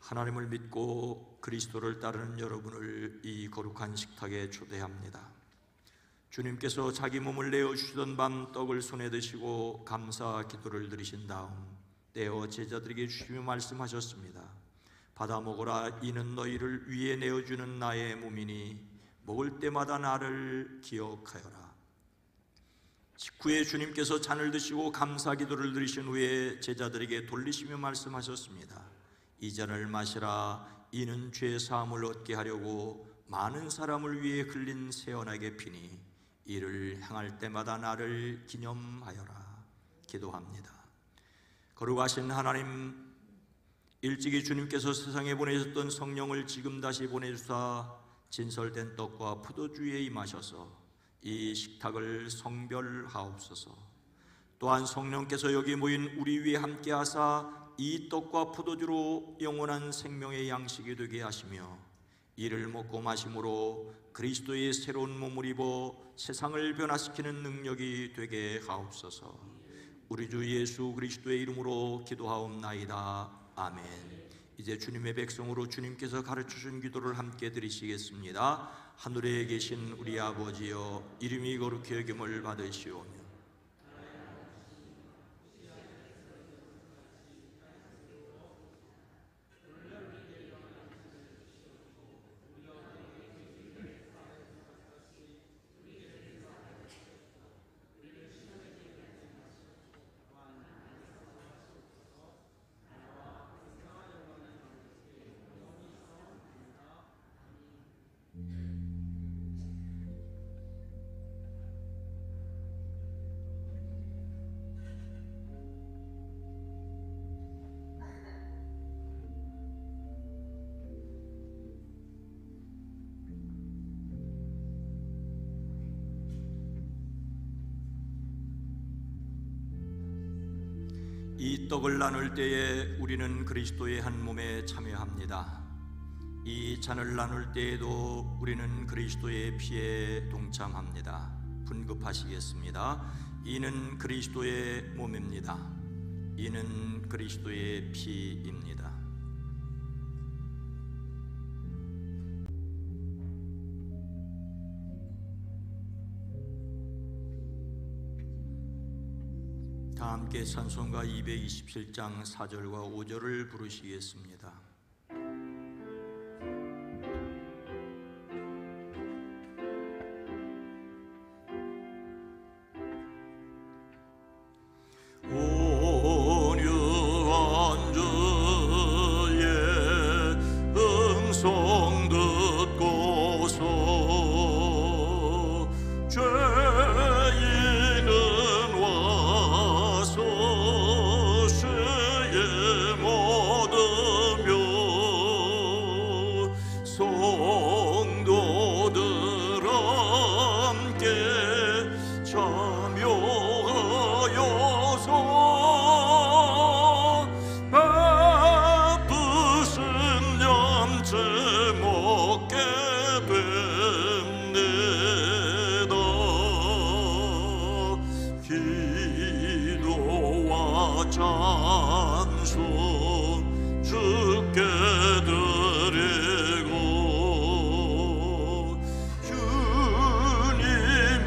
하나님을 믿고 그리스도를 따르는 여러분을 이 거룩한 식탁에 초대합니다. 주님께서 자기 몸을 내어주시던 밤 떡을 손에 드시고 감사 기도를 드리신 다음 떼어 제자들에게 주시며 말씀하셨습니다. 받아 먹으라. 이는 너희를 위해 내어주는 나의 몸이니 먹을 때마다 나를 기억하여라. 식후에 주님께서 잔을 드시고 감사 기도를 드리신 후에 제자들에게 돌리시며 말씀하셨습니다. 이 잔을 마시라. 이는 죄 사함을 얻게 하려고 많은 사람을 위해 흘린 새 언약의 피니 이를 향할 때마다 나를 기념하여라. 기도합니다. 거룩하신 하나님, 일찍이 주님께서 세상에 보내셨던 성령을 지금 다시 보내주사 진설된 떡과 포도주에 임하셔서 이 식탁을 성별하옵소서. 또한 성령께서 여기 모인 우리 위에 함께하사 이 떡과 포도주로 영원한 생명의 양식이 되게 하시며 이를 먹고 마심으로 그리스도의 새로운 몸을 입어 세상을 변화시키는 능력이 되게 하옵소서. 우리 주 예수 그리스도의 이름으로 기도하옵나이다. 아멘. 이제 주님의 백성으로 주님께서 가르쳐준 기도를 함께 드리시겠습니다. 하늘에 계신 우리 아버지여, 이름이 거룩히 여김을 받으시오며 이 떡을 나눌 때에 우리는 그리스도의 한 몸에 참여합니다. 이 잔을 나눌 때에도 우리는 그리스도의 피에 동참합니다. 분급하시겠습니다. 이는 그리스도의 몸입니다. 이는 그리스도의 피입니다. 다 함께 찬송가 227장 4절과 5절을 부르시겠습니다. 온유한 주의 음성 듣고서 죄인은 와서 죄의 얻으며 성도들 함께 참여하여서 베푸신 염체 먹게 됩니다. 기도와 찬송 주께 드리고 주님의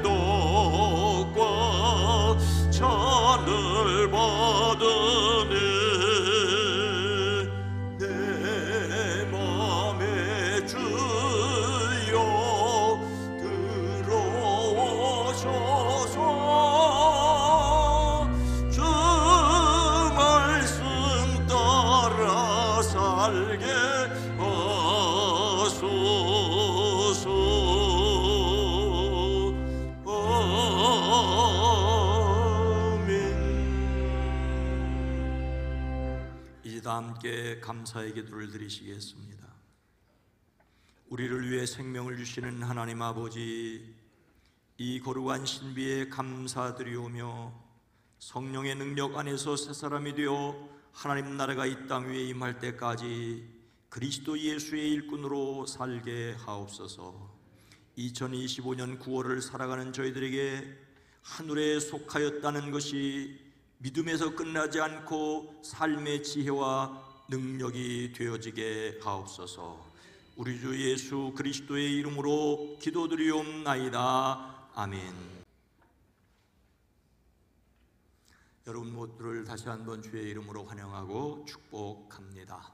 떡과 잔을 받으니 내 맘에 주여 들어오셔서 주 말씀 따라 살게 하소서. 이제 다 함께 감사의 기도를 드리시겠습니다. 우리를 위해 생명을 주시는 하나님 아버지, 이 거룩한 신비에 감사드리오며 성령의 능력 안에서 새 사람이 되어 하나님 나라가 이 땅 위에 임할 때까지 그리스도 예수의 일꾼으로 살게 하옵소서. 2025년 9월을 살아가는 저희들에게 하늘에 속하였다는 것이 믿음에서 끝나지 않고 삶의 지혜와 능력이 되어지게 하옵소서. 우리 주 예수 그리스도의 이름으로 기도드리옵나이다. 아멘. 여러분 모두를 다시 한번 주의 이름으로 환영하고 축복합니다.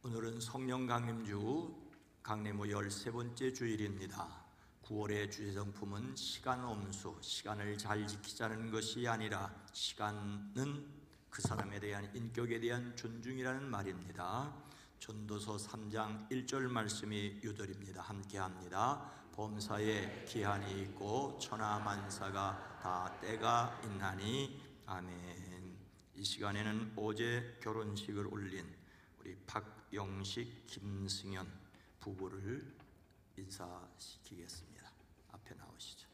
오늘은 성령 강림주 강림후 13번째 주일입니다. 9월의 주제정품은 시간 엄수, 시간을 잘 지키자는 것이 아니라 시간은 그 사람에 대한 인격에 대한 존중이라는 말입니다. 전도서 3장 1절 말씀이 유돌입니다. 함께합니다. 범사에 기한이 있고 천하만사가 다 때가 있나니 아멘. 이 시간에는 어제 결혼식을 올린 우리 박영식, 김승현 부부를 인사시키겠습니다. 앞에 나오시죠.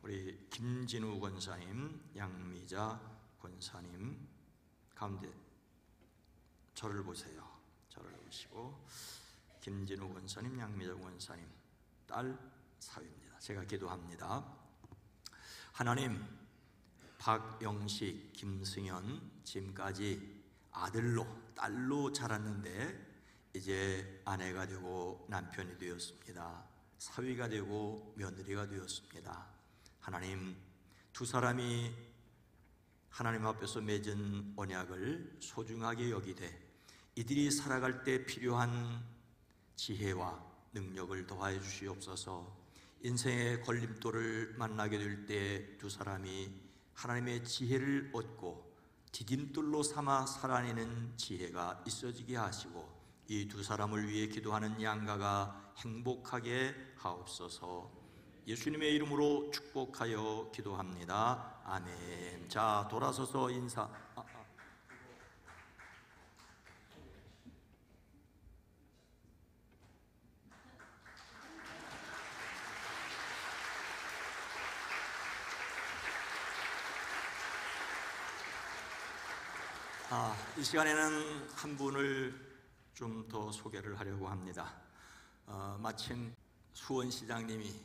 우리 김진우 권사님, 양미자 권사님 가운데 저를 보세요. 저를 보시고 김진우 권사님, 양미자 권사님 딸 사위입니다. 제가 기도합니다. 하나님, 박영식, 김승현 지금까지 아들로 딸로 자랐는데 이제 아내가 되고 남편이 되었습니다. 사위가 되고 며느리가 되었습니다. 하나님, 두 사람이 하나님 앞에서 맺은 언약을 소중하게 여기되 이들이 살아갈 때 필요한 지혜와 능력을 더하여 주시옵소서. 인생의 걸림돌을 만나게 될 때 두 사람이 하나님의 지혜를 얻고 디딤돌로 삼아 살아내는 지혜가 있어지게 하시고 이 두 사람을 위해 기도하는 양가가 행복하게 하옵소서. 예수님의 이름으로 축복하여 기도합니다. 아멘. 자, 돌아서서 인사. 이 시간에는 한 분을 좀 더 소개를 하려고 합니다. 마침 수원시장님이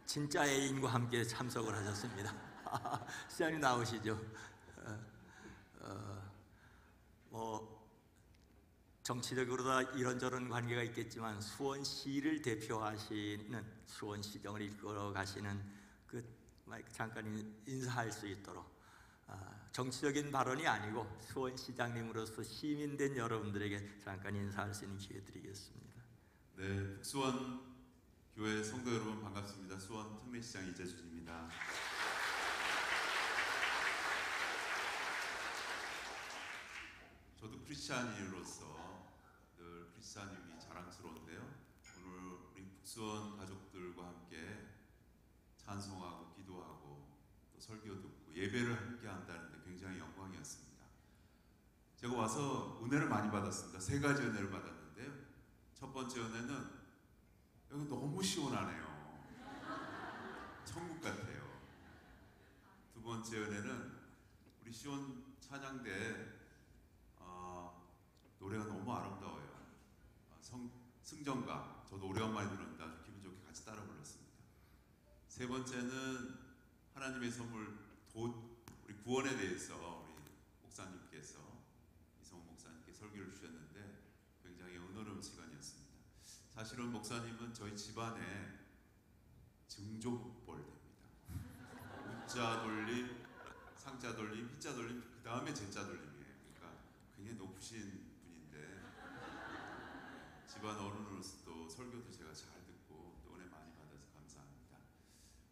진짜 애인과 함께 참석을 하셨습니다. 시장님 나오시죠. 정치적으로 다 이런저런 관계가 있겠지만 수원시를 대표하시는 수원시정을 이끌어 가시는 그 마이크 잠깐 인사할 수 있도록 정치적인 발언이 아니고 수원시장님으로서 시민된 여러분들에게 잠깐 인사할 수 있는 기회 드리겠습니다. 네, 북수원 교회 성도 여러분 반갑습니다. 수원 특례시장 이재준입니다. 저도 크리스찬인으로서 늘 크리스찬임이 자랑스러운데요. 오늘 우리 북수원 가족들과 함께 찬송하고 기도하고 또 설교 듣고 예배를 함께 한다는 데 굉장히 영광이었습니다. 제가 와서 은혜를 많이 받았습니다. 3가지 은혜를 받았는데요. 첫 번째 은혜는 여기 너무 시원하네요. 천국 같아요. 두 번째 은혜는 우리 시원 찬양대 노래가 너무 아름다워요. 승정가 저도 오래간만에 들었는데 아주 기분 좋게 같이 따라 불렀습니다. 세 번째는 하나님의 선물 우리 구원에 대해서 우리 목사님께서 이성훈 목사님께 설교를 주셨는데 굉장히 은혜로운 시간이었습니다. 사실은 목사님은 저희 집안에 증조복벌 됩니다. 우자 돌림, 상자 돌림, 희자 돌림, 그 다음에 제자 돌림이에요. 그러니까 굉장히 높으신 분인데 집안 어른으로서도 설교도 제가 잘 듣고 또 은혜 많이 받아서 감사합니다.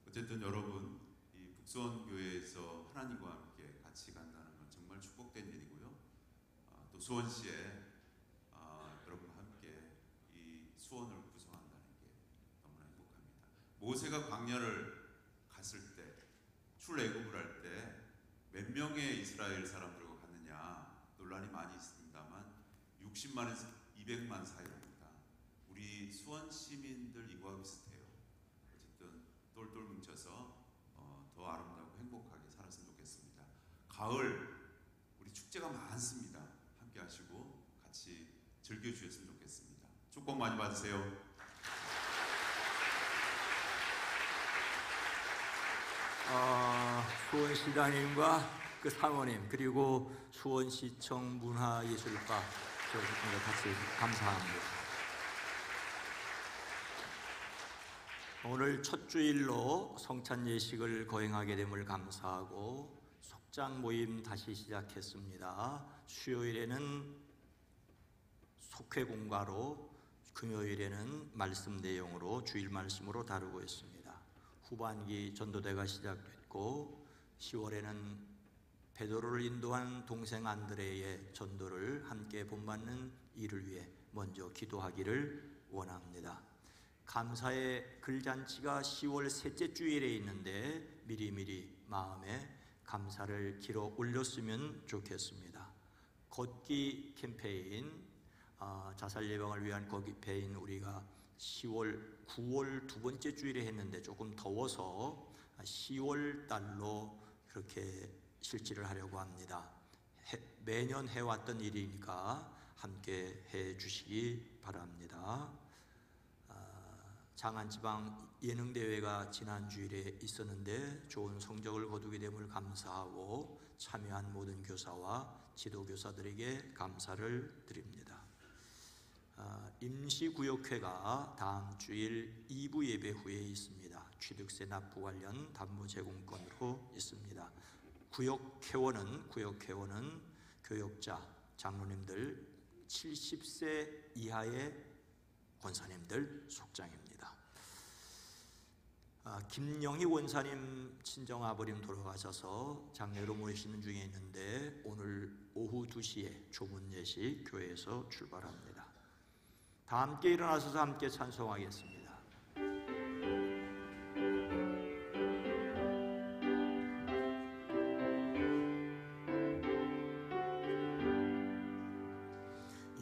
어쨌든 여러분 이 북수원 교회에서 하나님과 함께 같이 간다는 건 정말 축복된 일이고요. 또 수원시에 여러분과 함께 이 수원을 구성한다는 게 너무나 행복합니다. 모세가 광야를 갔을 때 출애굽을 할 때 몇 명의 이스라엘 사람들과 갔느냐 논란이 많이 있습니다만 60만에서 200만 사이입니다. 우리 수원 시민들 이거와 비슷해요. 어쨌든 똘똘 뭉쳐서 더 아름다고 행복하게 살았으면 좋겠습니다. 가을 우리 축제가 많습니다. 함께 하시고 같이 즐겨주셨으면 좋겠습니다. 축복 많이 받으세요. 수원시장님과 그 사모님 그리고 수원시청 문화예술과 저희가 같이 감사합니다. 오늘 첫 주일로 성찬 예식을 거행하게 됨을 감사하고 속장 모임 다시 시작했습니다. 수요일에는 속회 공과로, 금요일에는 말씀 내용으로 주일 말씀으로 다루고 있습니다. 후반기 전도대가 시작됐고 10월에는 베드로를 인도한 동생 안드레의 전도를 함께 본받는 이를 위해 먼저 기도하기를 원합니다. 감사의 글잔치가 10월 셋째 주일에 있는데 미리미리 마음에 감사를 길어 올렸으면 좋겠습니다. 걷기 캠페인, 자살 예방을 위한 걷기 캠페인 우리가 9월 두 번째 주일에 했는데 조금 더워서 10월 달로 그렇게 실시를 하려고 합니다. 매년 해왔던 일이니까 함께 해 주시기 바랍니다. 장안지방 예능대회가 지난 주일에 있었는데 좋은 성적을 거두게 됨을 감사하고 참여한 모든 교사와 지도교사들에게 감사를 드립니다. 임시구역회가 다음 주일 2부 예배 후에 있습니다. 취득세 납부 관련 담보 제공권으로 있습니다. 구역회원은 교역자, 장로님들 70세 이하의 권사님들 속장입니다. 김영희 원사님 친정아버님 돌아가셔서 장례로 모시는 중에 있는데 오늘 오후 2시에 조문 예식 교회에서 출발합니다. 다 함께 일어나셔서 함께 찬송하겠습니다.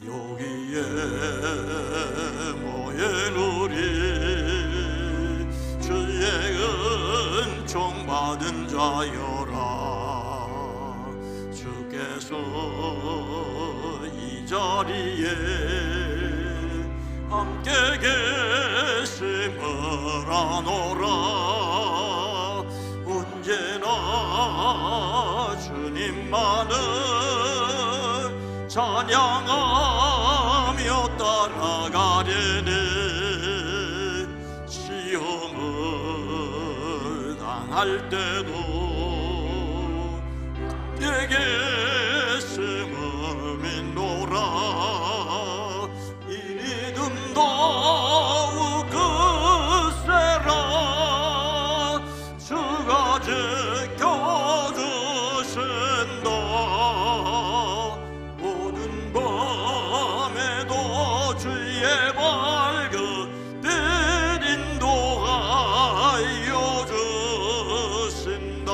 여기에 모인 우리 주의 은총 받은 자여라. 주께서 이 자리에 함께 계심을 아노라. 언제나 주님만을 찬양하며 따라가려니 시험을 당할 때도 내 계심을 믿노라. 이 믿음 더욱 크세라. 주가 지켜주신다. 오는 밤에도 주의 밝은 빛 인도하여 주신다.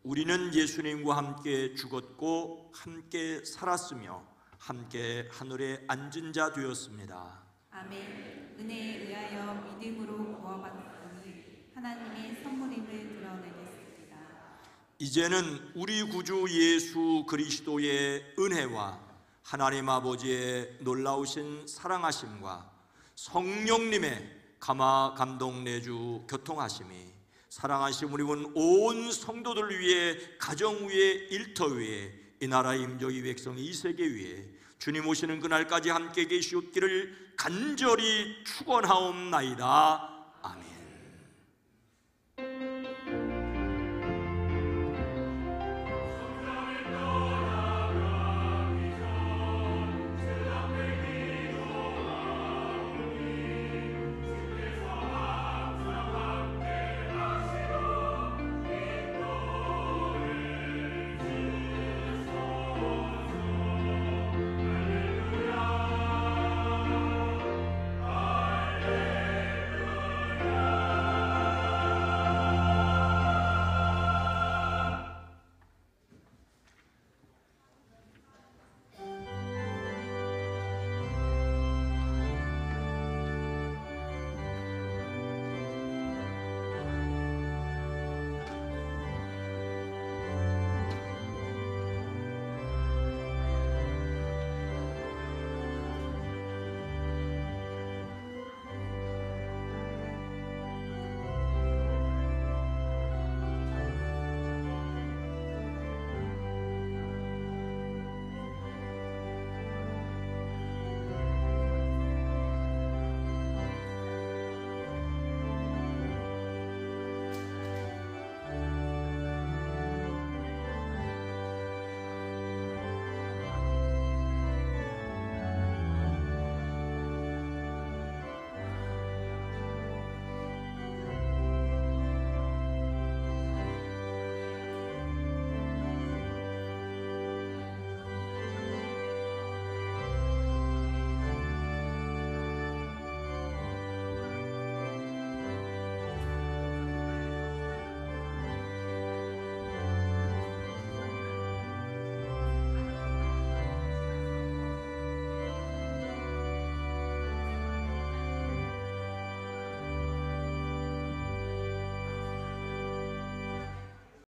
우리는 예수님과 함께 죽었고 함께 살았으며 함께 하늘에 앉은 자 되었습니다. 아멘. 은혜에 의하여 믿음으로 구원받았으니 하나님의 선물임을 드러내겠습니다. 이제는 우리 구주 예수 그리스도의 은혜와 하나님 아버지의 놀라우신 사랑하심과 성령님의 감화 감동 내주 교통하심이 사랑하심 우리 온 성도들 위해, 가정 위에, 일터 위에, 이 나라의 임종이 백성 이 세계 위에 주님 오시는 그날까지 함께 계시옵기를 간절히 축원하옵나이다.